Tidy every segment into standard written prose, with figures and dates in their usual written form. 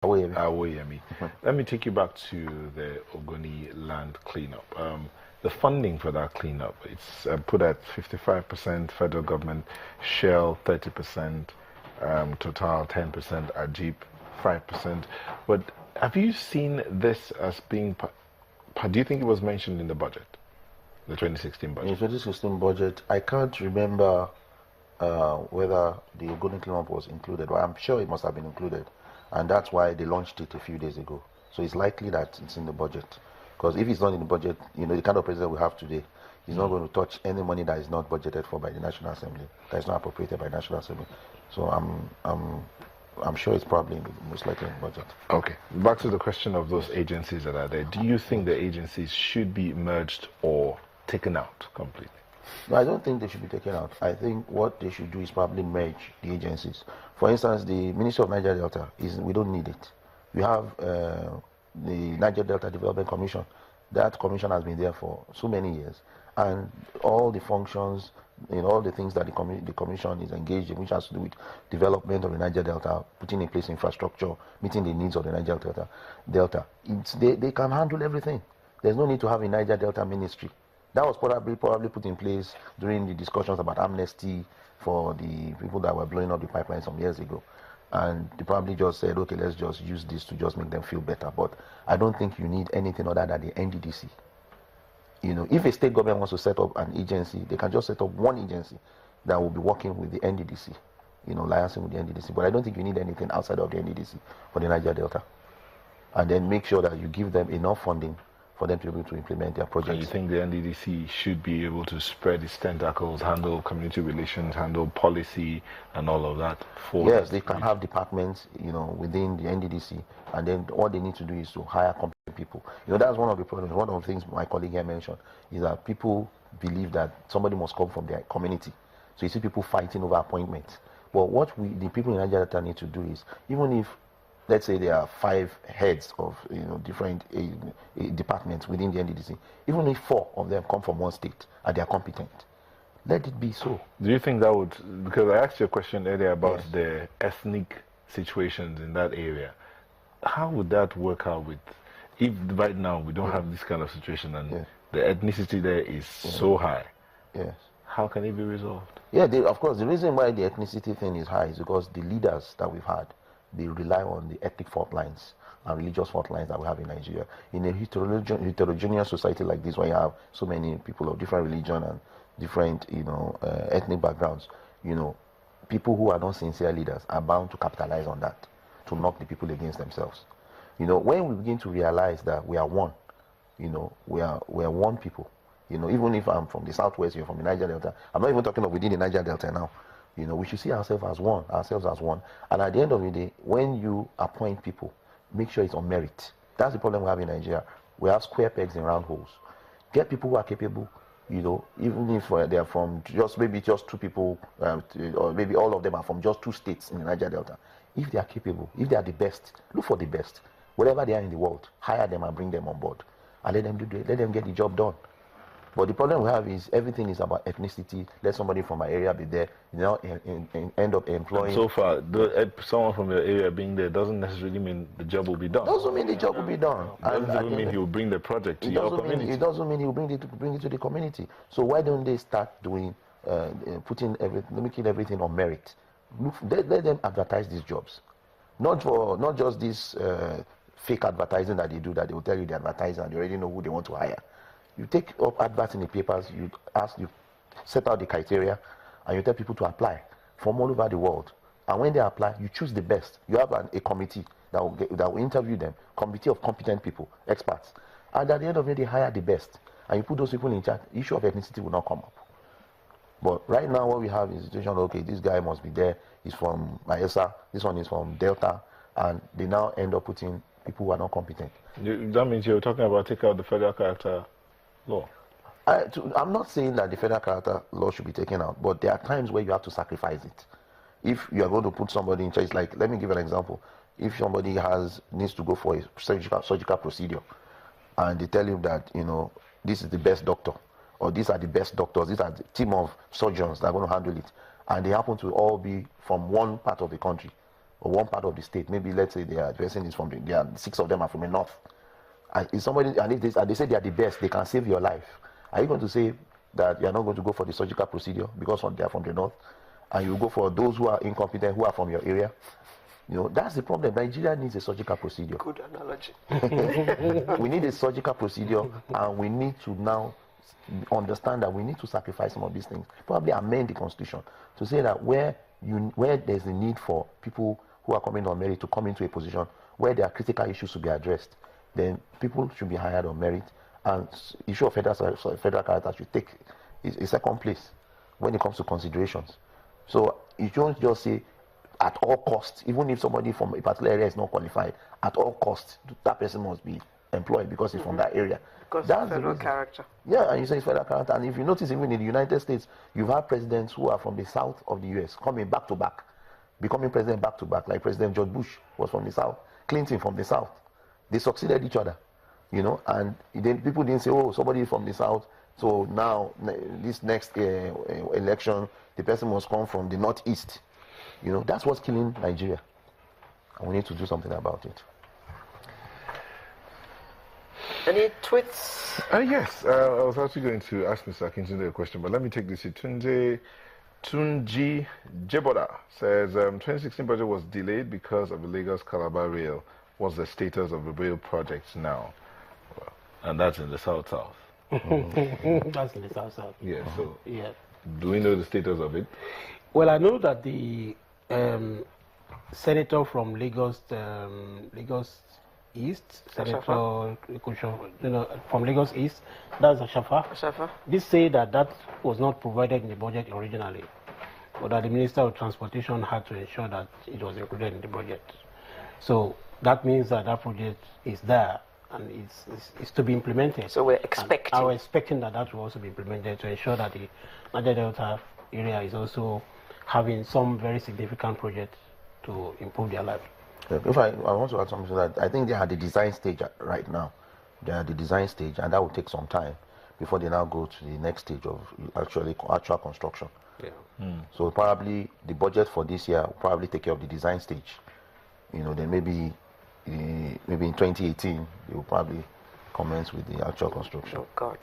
Awoyemi. Let me take you back to the Ogoni land cleanup. The funding for that cleanup, it's put at 55% federal government, Shell 30%, Total 10%, Ajib 5%. But have you seen this as being, do you think it was mentioned in the budget, the 2016 budget? In the 2016 budget, I can't remember whether the Ogoni cleanup was included, but I'm sure it must have been included. And that's why they launched it a few days ago. So it's likely that it's in the budget. Because if it's not in the budget, the kind of president we have today, he's not going to touch any money that is not budgeted for by the National Assembly, that is not appropriated by the National Assembly. So I'm sure it's probably most likely in the budget. Okay. Back to the question of those agencies that are there. Do you think the agencies should be merged or taken out completely? No, I don't think they should be taken out. I think what they should do is probably merge the agencies. For instance, the Ministry of Niger Delta, we don't need it. We have the Niger Delta Development Commission. That commission has been there for so many years. And all the functions, all the things that the commission is engaged in, which has to do with development of the Niger Delta, putting in place infrastructure, meeting the needs of the Niger Delta. They can handle everything. There's no need to have a Niger Delta ministry. That was probably put in place during the discussions about amnesty for the people that were blowing up the pipeline some years ago. And they probably just said, okay, let's just use this to just make them feel better. But I don't think you need anything other than the NDDC. If a state government wants to set up an agency, they can just set up one agency that will be working with the NDDC, liaising with the NDDC. But I don't think you need anything outside of the NDDC for the Niger Delta. And then make sure that you give them enough funding for them to be able to implement their projects. And you think the NDDC should be able to spread its tentacles, handle community relations, handle policy, and all of that? Yes, they can have departments, within the NDDC, and then what they need to do is to hire competent people. That's one of the problems. One of the things my colleague here mentioned is that people believe that somebody must come from their community. So you see people fighting over appointments. But what the people in Niger Delta need to do is, even if, let's say there are 5 heads of different departments within the NDDC. Even if 4 of them come from one state and they are competent, let it be so. Do you think that would, because I asked you a question earlier about the ethnic situations in that area, how would that work out if right now we don't have this kind of situation and the ethnicity there is so high? Yes. How can it be resolved? Yeah, of course, the reason why the ethnicity thing is high is because the leaders that we've had, they rely on the ethnic fault lines and religious fault lines that we have in Nigeria. In a heterogeneous society like this, where you have so many people of different religion and different, ethnic backgrounds, people who are not sincere leaders are bound to capitalize on that, to knock the people against themselves. When we begin to realize that we are one, we are one people. Even if I'm from the southwest, you're from the Niger Delta. I'm not even talking of within the Niger Delta now. We should see ourselves as one. And at the end of the day, when you appoint people, make sure it's on merit. That's the problem we have in Nigeria. We have square pegs in round holes. Get people who are capable, even if they are from maybe just 2 people, or maybe all of them are from just 2 states in the Niger Delta. If they are capable, if they are the best, look for the best. Wherever they are in the world, hire them and bring them on board. And let them get the job done. But the problem we have is everything is about ethnicity. Let somebody from my area be there, end up employing. And so far, someone from your area being there doesn't necessarily mean the job will be done. Doesn't mean the job will be done. It doesn't mean he will bring the project to your community. It doesn't mean he will bring it to the community. So why don't they start doing, making everything on merit? Let them advertise these jobs, not just this fake advertising that they do, that they will tell you they're advertising and you already know who they want to hire. You take up adverts in the papers, you set out the criteria, and you tell people to apply from all over the world. And when they apply, you choose the best. You have a committee that will interview them, committee of competent people, experts. And at the end of the day, they hire the best. And you put those people in charge, the issue of ethnicity will not come up. But right now, what we have is a situation, okay, this guy must be there, he's from Bayelsa, this one is from Delta, and they now end up putting people who are not competent. That means you're talking about take out the federal character law? I'm not saying that the federal character law should be taken out, but there are times where you have to sacrifice it. If you are going to put somebody in charge, like, let me give an example. If somebody needs to go for a surgical procedure, and they tell him that, this is the best doctor, or these are the best doctors, these are the team of surgeons that are going to handle it, and they happen to all be from one part of the country, or one part of the state, maybe let's say they are addressing this from there are 6 of them are from the north, and if somebody and if they say they are the best, they can save your life. Are you going to say that you are not going to go for the surgical procedure because they are from the north, and you go for those who are incompetent who are from your area? That's the problem. Nigeria needs a surgical procedure. Good analogy. We need a surgical procedure, and we need to now understand that we need to sacrifice some of these things. Probably amend the constitution to say that where there's a need for people who are coming on merit to come into a position where there are critical issues to be addressed, then people should be hired on merit, and issue of federal character should take a second place when it comes to considerations. So you don't just say at all costs, even if somebody from a particular area is not qualified, at all costs that person must be employed because he's from that area. Because that's federal character. Yeah, and you say it's federal character. And if you notice, even in the United States, you've had presidents who are from the south of the US coming back to back, becoming president back to back, like President George Bush was from the south, Clinton from the south. They succeeded each other, and then people didn't say, oh, somebody from the south, so now this next election, the person must come from the northeast. That's what's killing Nigeria, and we need to do something about it. Any tweets? Yes, I was actually going to ask Mr. Akintunde a question, but let me take this here. Tunji Jeboda says 2016 budget was delayed because of the Lagos-Calabar rail. What's the status of the rail projects now? Well, and that's in the south-south. That's in the south-south. Yeah, so yeah. Do we know the status of it? Well, I know that the senator from Lagos East, Senator from Lagos East, that's Ashafa. This say that was not provided in the budget originally, but that the Minister of Transportation had to ensure that it was included in the budget. So that means that project is there and it's to be implemented. So we're expecting. And we're expecting that will also be implemented to ensure that the Niger Delta area is also having some very significant projects to improve their life. If I want to add something to that, I think they are at the design stage right now. They are at the design stage, and that will take some time before they now go to the next stage of actual construction. Yeah. So probably the budget for this year will probably take care of the design stage. Then maybe in 2018 they will probably commence with the actual construction. Oh God.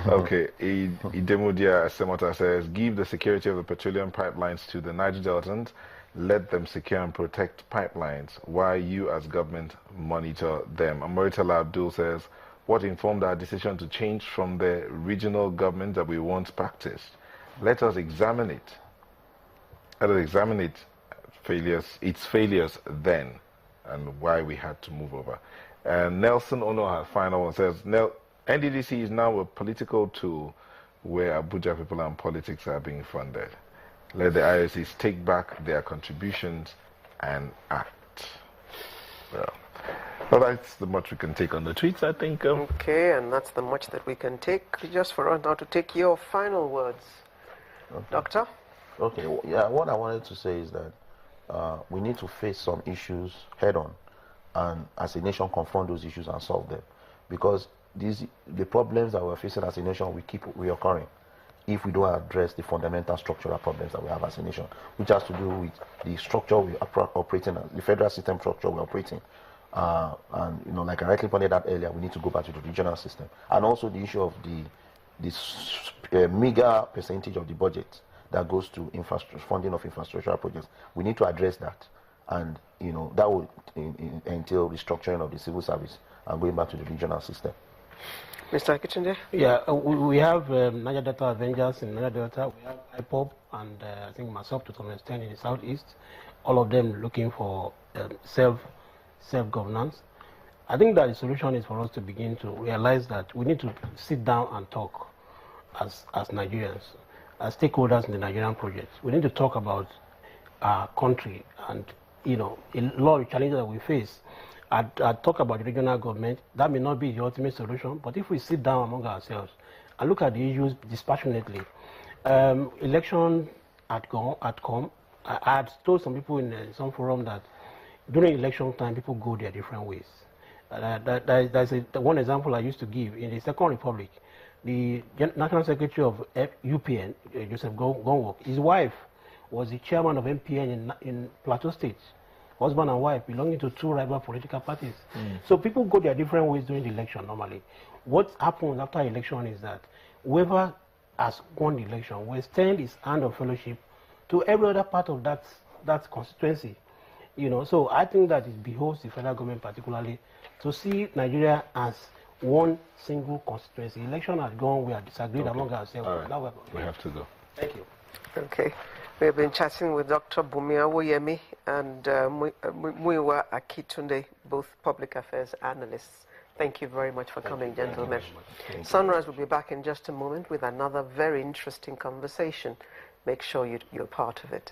Okay, Idemudia Semota says, give the security of the petroleum pipelines to the Niger Deltans. Let them secure and protect pipelines while you as government monitor them. Amritala Abdul says, what informed our decision to change from the regional government that we once practiced? Let us examine it. Let us examine its failures then, and why we had to move over. And Nelson Ono, our final one, says, NDDC is now a political tool where Abuja people and politics are being funded. Let the IOCs take back their contributions and act. Well, that's the much we can take on the tweets, I think. Okay, and that's the much that we can take. Just for us now to take your final words. Okay. Doctor? Okay, yeah, what I wanted to say is that we need to face some issues head on, and as a nation confront those issues and solve them. Because the problems that we're facing as a nation will keep reoccurring if we don't address the fundamental structural problems that we have as a nation, which has to do with the structure we are operating, the federal system structure we're operating. And like I rightly pointed out earlier, we need to go back to the regional system. And also the issue of the meager percentage of the budget that goes to funding of infrastructural projects. We need to address that. And that will entail restructuring of the civil service and going back to the regional system. Mr. Akintunde? Yeah, we have Niger Delta Avengers in Niger Delta. We have IPOP and I think myself to some extent in the southeast. All of them looking for self-governance. I think that the solution is for us to begin to realize that we need to sit down and talk as Nigerians, as stakeholders in the Nigerian project. We need to talk about our country and a lot of challenges that we face. I talk about the regional government. That may not be the ultimate solution, but if we sit down among ourselves and look at the issues dispassionately, election had come. I had told some people in some forum that during election time, people go their different ways. There's one example I used to give. In the Second Republic, the National Secretary of UPN, Joseph Gonwork, his wife was the chairman of MPN in Plateau State, husband and wife belonging to two rival political parties. So people go their different ways during the election normally. What happens after election is that whoever has won the election will extend his hand of fellowship to every other part of that constituency. You know, so I think that it behoves the federal government particularly to see Nigeria as one single constituency. Election has gone, we are disagreed among ourselves. All right. Now We have to go. Thank you. Okay. We have been chatting with Dr. Bumi Awoyemi and Muyiwa Akitunde, both public affairs analysts. Thank you very much for coming, gentlemen. Sunrise will be back in just a moment with another very interesting conversation. Make sure you're part of it.